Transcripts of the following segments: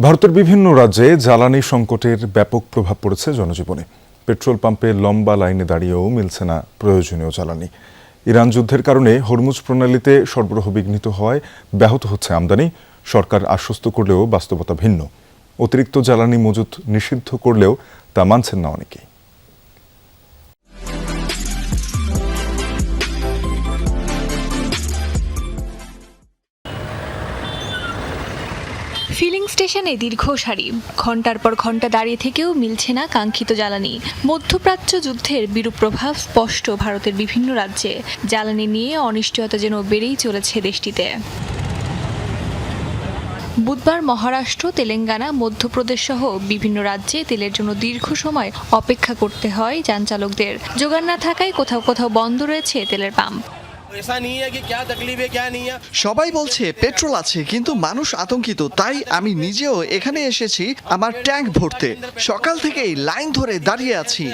ভারতের বিভিন্ন রাজ্যে জ্বালানি সংকটের ব্যাপক প্রভাব পড়েছে জনজীবনে। পেট্রোল পাম্পে লম্বা লাইনে দাঁড়িয়েও মিলছে না প্রয়োজনীয় জ্বালানি। ইরান যুদ্ধের কারণে হরমুজ প্রণালীতে সরবরাহ বিঘ্নিত হওয়ায় ব্যাহত হচ্ছে আমদানি। সরকার আশ্বস্ত করলেও বাস্তবতা ভিন্ন। অতিরিক্ত জ্বালানি মজুত নিষিদ্ধ করলেও তা মানছেন না অনেকেই। ফিলিং স্টেশনে দীর্ঘ সারি, ঘন্টার পর ঘন্টা দাঁড়িয়ে থেকেও মিলছে না কাঙ্ক্ষিত জ্বালানি। মধ্যপ্রাচ্য যুদ্ধের বিরূপ প্রভাব স্পষ্ট ভারতের বিভিন্ন রাজ্যে। জ্বালানি নিয়ে অনিশ্চয়তা যেন বেড়েই চলেছে দেশটিতে। বুধবার মহারাষ্ট্র, তেলেঙ্গানা, মধ্যপ্রদেশ সহ বিভিন্ন রাজ্যে তেলের জন্য দীর্ঘ সময় অপেক্ষা করতে হয় যান চালকদের। যোগান না থাকায় কোথাও কোথাও বন্ধ রয়েছে তেলের পাম্প। সবাই বলছে পেট্রোল আছে, কিন্তু মানুষ আতঙ্কিত। তাই আমি নিজেও এখানে এসেছি আমার ট্যাঙ্ক ভরতে। সকাল থেকেই লাইন ধরে দাঁড়িয়ে আছি।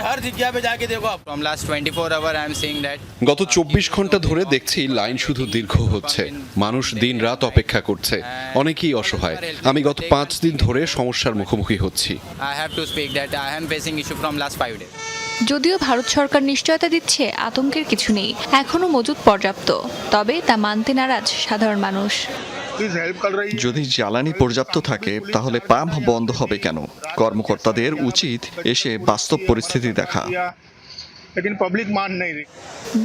গত 24 ঘন্টা ধরে দেখছি লাইন শুধু দীর্ঘ হচ্ছে। মানুষ দিন রাত অপেক্ষা করছে, অনেকেই অসহায়। আমি গত 5 দিন ধরে সমস্যার মুখোমুখি হচ্ছি। যদিও ভারত সরকার নিশ্চয়তা দিচ্ছে আতঙ্কের কিছু নেই, এখনো মজুদ পর্যাপ্ত, তবে তা মানতে নারাজ সাধারণ মানুষ। যদি জ্বালানি পর্যাপ্ত থাকে তাহলে পাম্প বন্ধ হবে কেন? কর্মকর্তাদের উচিত এসে বাস্তব পরিস্থিতি দেখা।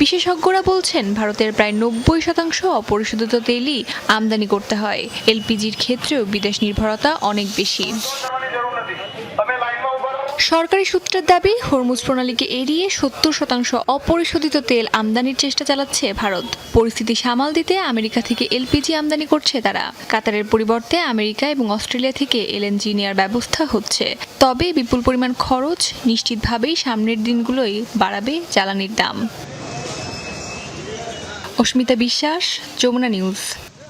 বিশেষজ্ঞরা বলছেন ভারতের প্রায় 90% অপরিশোধিত তেলই আমদানি করতে হয়। এলপিজির ক্ষেত্রেও বিদেশ নির্ভরতা অনেক বেশি। সরকারি সূত্রের দাবি, হরমুজ প্রণালীকে এড়িয়ে 70% অপরিশোধিত তেল আমদানির চেষ্টা চালাচ্ছে ভারত। পরিস্থিতি সামাল দিতে আমেরিকা থেকে এলপিজি আমদানি করছে তারা। কাতারের পরিবর্তে আমেরিকা এবং অস্ট্রেলিয়া থেকে এলএনজি নেওয়ার ব্যবস্থা হচ্ছে। তবে বিপুল পরিমাণ খরচ নিশ্চিতভাবেই সামনের দিনগুলোই বাড়াবে জ্বালানির দাম। অস্মিতা বিশ্বাস, যমুনা নিউজ।